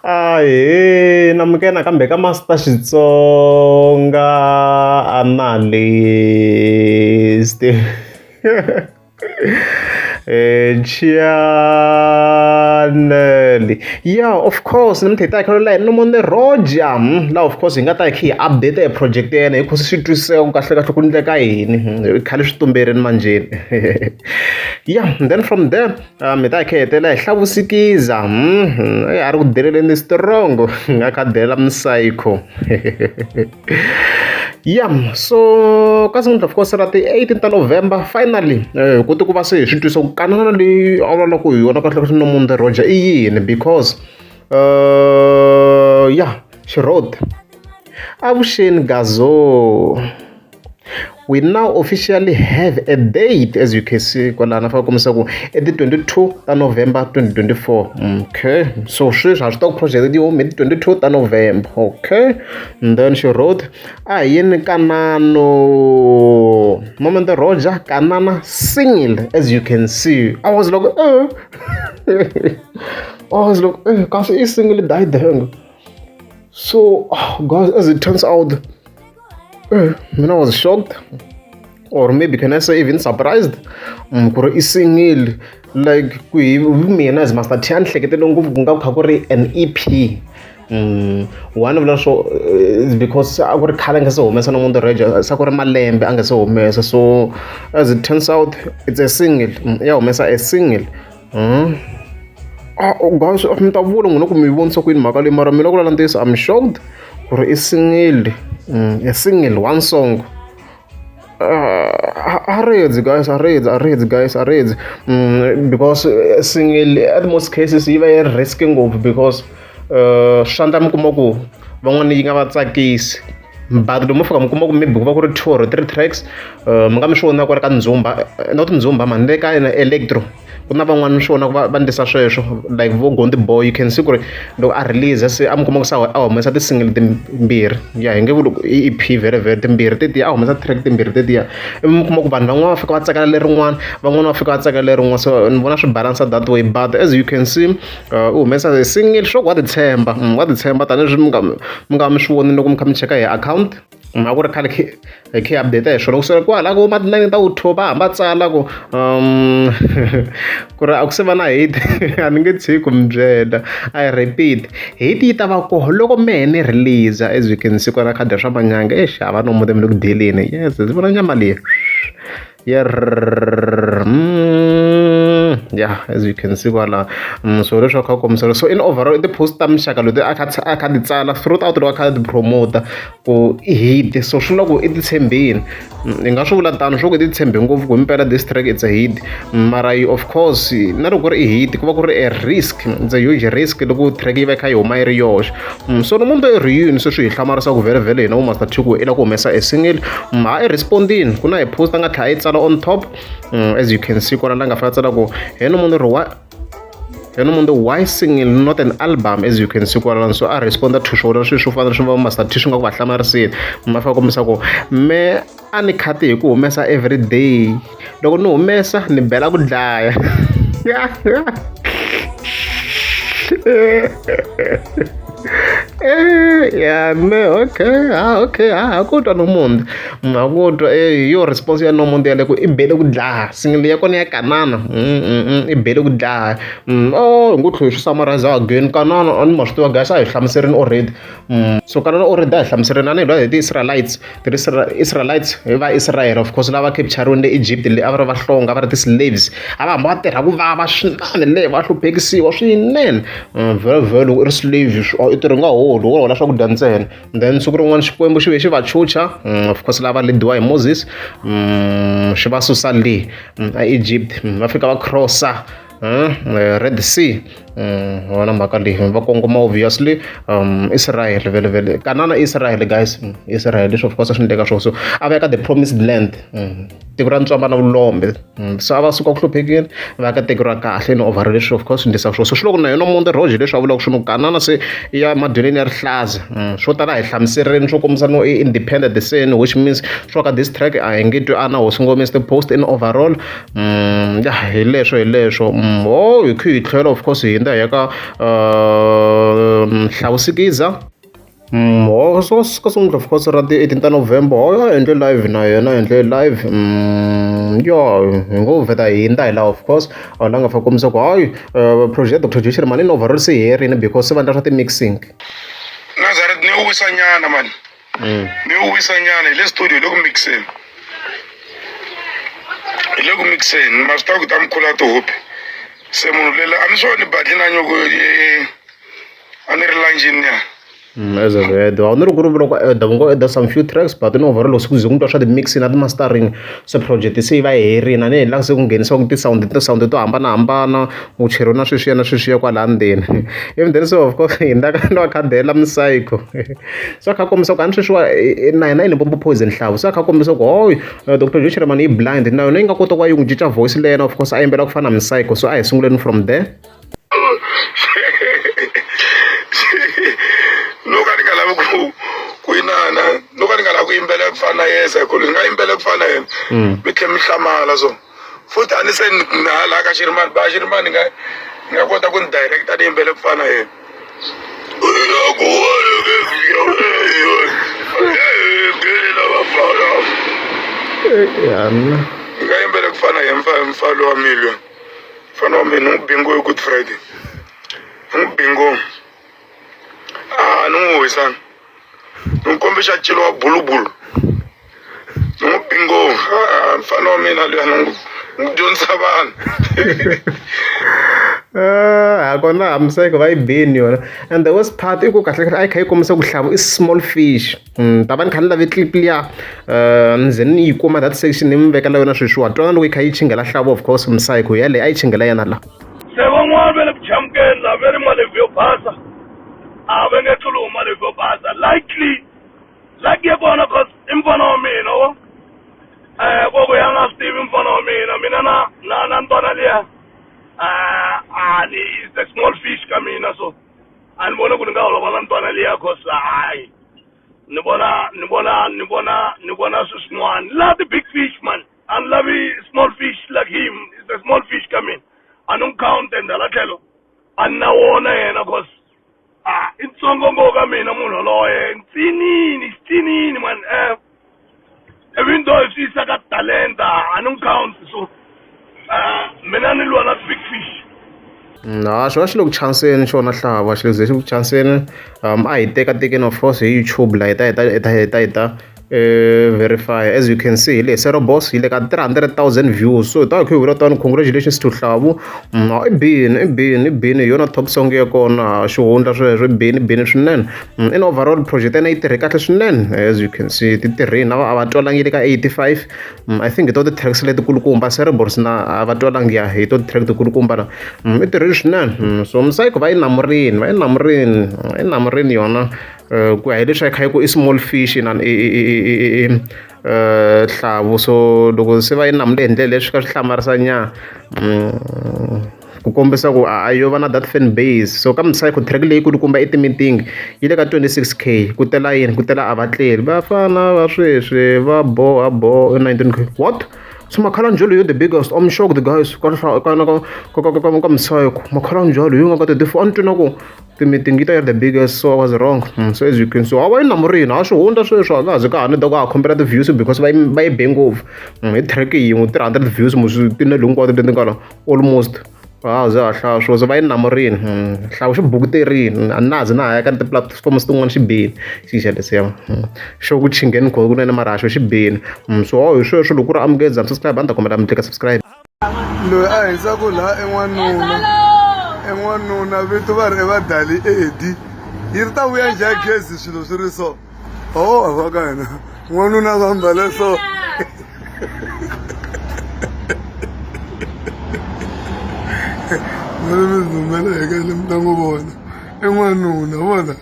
Ahee, namukela kambe ka Master Xitsonga analyst. Channel. Yeah, of course, nimtheta khalo la no mone Roger. La of course hi nga ta hi update e project yena hi khosi swi twisisa ku kahle kahle ku ndleka yini. Khale swi tumberini manjeni. Yeah, and then from there mi ta hi hetela hi hlavusikiza. A ri ku deleleni strong nga kha dela psycho. Yeah, so kasi of course ra ti 18th of November finally ku va se hi swi twisa ku kanana leyi a vula ku hi yona kahle kahle Nomonde Roger i yini because yeah, she wrote avuxeni Gazo, we now officially have a date, as you can see kwalana fa komisa ku at the 22 ta November 2024. Okay, so sweswi ha swi ta ku project yi home 22 ta November. Okay, and then she wrote a yini kanano Nomonde Roger kanana single, as you can see. I was like kasi is single died there. So guys, as it turns out, I was shocked, or maybe can I say even surprised. Kuri is single, like mina as Master Tian hleketele ngopfu ku nga kha ku ri an EP. One of the show is because I got khale nga se humesa Nomonde Roger sa ku ri malembe a nga se humesa, so as it turns out it's a single. Ya humesa a single. Guys, mi ta vula n'wina ku mi vonisa ku yini mhaka leyi, mara mina ku lala ntiyiso I'm shocked ku ri i single. A single, one song. I read guys, because single at most cases yi va yi risk ngopfu because swandla mi kuma ku van'wana yi nga va tsakisi, but lomu fika mi kuma ku maybe ku va ku ri 2 or 3 tracks. Mi nga mi swi vona ku ri ka Ndzumba, not Ndzumba mani le ka Electro ku na van'wana mi swi vona ku va ndlisa sweswo like vo Gondi Boy. You can see ku ri loko a release se a mi kuma ku se a humesa ti-single timbirhi. Ya hi nge vuli ku i EP very timbirhi tetiya a humesa track timbirhi tetiya, mi kuma ku vanhu van'wana va fika va tsakela lerin'wana, van'wana va fika va tsakela lerin'wana, so ni vona swi balance that way. But as you can see u humesa a single sure wa titshemba tanihileswi mi nga mi swi voni loko mi kha mi cheka hi account. A ku ri khale hi update hi swona kusukela kwala ku ma-9 ta u2 va hamba tsala ku ku ri a ku se va na hate. A ni nge tshiki ku mi byela, I repeat, hate yi ta va koho loko mehe ni release. As you can see kwala khadi swa manyanga xava Nomonde mi le ku deleni. Yes, ndzi vona nyama leyi yeah, as you can see kwala. So leswi kha kombisa, so in overall the post ta mixaka leti a kha ti tsala throughout loko a kha ti promoter ku i hit, so swi vula ku i ti tshembeni. Ni nga swi vula tano swo ku i ti tshembe ngopfu ku impela this track it's a hit, mara of course na loko ku ri i hit ku va ku ri a risk, it's a huge risk loko track yi va kha yi huma yi ri yoxe. So Nomonde i ri yini se swi hi hlamarisa ku vele hina vo Master T ku i la ku humesa a single. Ha i respondini ku na hi post a nga tlha yi tsala on top. As you can see kwala la nga fika tsala ku Nomonde why single not an album, as you can see kwala. So I responded to swona swi swo fana swi va Master T swi nga ku va hlamarisini. Ma fika kombisa ku me a ni khati hi ku humesa every day, loko ni humesa ni bela ku dlaya. Yeah, me okay kutwa Nomonde akutwa yo response ya Nomonde yale ku i bele ku dlaya, single ya kona ya kanana i bele ku dlaya. Ngu tlhe swi summarize again kanana ani ma swi tiva guys, a hi hlamuserini already. So kanana already a hi hlamuserini ani hi lwa hi ti-Israelites hi va Israel of course lava capturini le Egypt le a va ri vahlonga va ri ti-slaves, a va hamba va tirha ku vava swinene le va hluphekisiwa swinene vhele loko i ri slave i tirhi nga holi wo hola swakudya ntsena. Then siku rin'wana Xikwembu xi ve xi va chucha, of course lava lediwa hi Moses xi va susa le Egypt, va fika va crossa Red Sea. Wona mhaka leyi va kongoma obviously Israel vele kanana Israel guys, Israel leswi of course swi endleka swona. So a va eka the promised land, tiko ra ntswamba na vulombe. So a va suka ku hluphekeni va ka tiko ra kahle ni overall leswi of course endlisa swona. So swi loko na yena Nomonde Roger leswi a vulaka swona kanana se ya madyeleni ya rihlaza. Swo tala hi hlamuserini swo kombisa no i independent scene, which means swo ka this track a hi nge twi ana hosi ngomisa the post in overall. Hi leswo hi kha hi tlhela of course hi ya ka Hlawusikiza so ka sungula of course ra ti-18 ta November ya endle live na yena endle live yo hi ngo vheta hi ndza hi laha of course a la nga fa kombisa ku hayi project Dr. Joyce Sherman in overall se herini because se vandla swa ti-mixing Nazareth ni uwisa nyana mani ni uwisa nyana hi le studio hi le ku mixeni ma swi tiva ku ta mikhula tihopi se munhu lela a ni swoni badli na nyoko a ni ri lanjini ya as a vet a ni ri ku ri loko ngo eda some few tracks but in overall loko ku ze ku twa swa ti-mixing na ti-mastering se project se yi va herini a ni helanga se ku nghenisiwaku ti-sound to hambanahambana ku cheriwa na sweswiya kwala ndzeni even then so of course hi ndaka no khadela psycho so kha kombisa ku a ni sweswiwa na yena yi ni pompo Poison Hlavu so kha kombisa ku hoyi Dr. Joyce Sherman yi blind na yona yi nga kota ku va yi n'wi cinca voice leyena of course a yimbela ku fana na psycho so a hi sunguleni from there ku yimbela ku fana yesa ku nga yimbela ku fana yena mi tlhe mi hlamala so futhi a ni se na la ka Shirimani nga kota ku ni director ni yimbela ku fana yena nga yimbela ku fana yena mfalo wa million mfana wa mina ngubingo hi Good Friday ngubingo ni n'wi wisana ni kombisa ncilo wa bulubulu ni n'wi bingo mfana wa mina luya ni n'wi dyondzisa vanhu kona hamseko va yi bini yona and the worst part i ku kahle a yi kha yi kombisa ku Hlavu i small fish ta va ni kha ni lave clip liya ni ze ni yi kuma that section ni mi vekela yona sweswiwa twana loko yi kha yi chingela Hlavu of course Msayiko yaleyo a yi chingela yena la se van'wana va le ku chamukeni la ve ri malevu yo basa a va nge tluli malevu yo basa likely ya kona cause i mfana wa mina wo koko ya nga swi tivi mfana wa mina na ntwana liya is a small fish ka mina so a ni vona ku ni nga holova na ntwana liya cause hayi ni vona swi swin'wana la the big fish man a ni lavi small fish like him is a small fish ka mina a ni n'wi count and hala tlhelo a ni na wona yena cause i ntsongo ngopfu ka mina munhu loye ntsinini man even though if swi ka talenta a ni n'wi count so mina ni lwa na big fish xo va xi le ku chanseni xona Hlava xi le ku ze xi ku chanseni a hi tekatekeni of course hi YouTube la hi ta verify as you can see le Serobos hi le ka 300,000 views so ta hi vula tani congratulations to Hlavu i bini hi yona top song ya kona xihundla sweswo bini swinene in overall project yena yi tirhe kahle swinene as you can see ti tirhini a va twalangi le ka 85 I think hi to ti-tracks leti kulukumba Serobos na a va twalangi ya hi to ti-track ti kulukumba na i tirhini swinene so Msayiko va yi namurini yona ku ya hi leswi a kha yi ku i small fish Hlavu so loko se va yi namule hi ndlela leswi ka swi hlamarisa nyana ku kombisa ku a yo va na that fan base so ka Msayiko track leyi kulukumba i ti-meeting yi le ka 26k ku tela yini ku tela a vatleli vafana va sweswi va boha 19k what so Makhalanjolo you're the biggest I'm shocked the guys ka Msayiko Makhalanjolo you nga ka 34 a ni twina ku ti-meeting yi ta yi ri the biggest so I was wrong so as you can so a va yi namurini a swihundla sweswo a nga ze ka ha ni da ku ha khompela ti-views because va yi be ngopfu hi track yin'we 300 views tinele hinkwato leti nga la almost a ze ha hlaya swo so va yi namurini Hlavu xi bukuterini a na ze na ha ya ka ti-platforms tin'wana xi bini xixa lesiya xo ku chingeni kunene mara xo xi bini so hi sweswo loko ku ri amukeza subscribe a ni ta kombela mi tlika subscribe loyi a hindzaku laha en'wanuna vito va ri i vadali edi yi ri ta vuya njhani gezi swilo swi ri so va ka hina n'wanuna va mbale so mali mi zumela eka le mi ta n'wi vona en'wanuna vona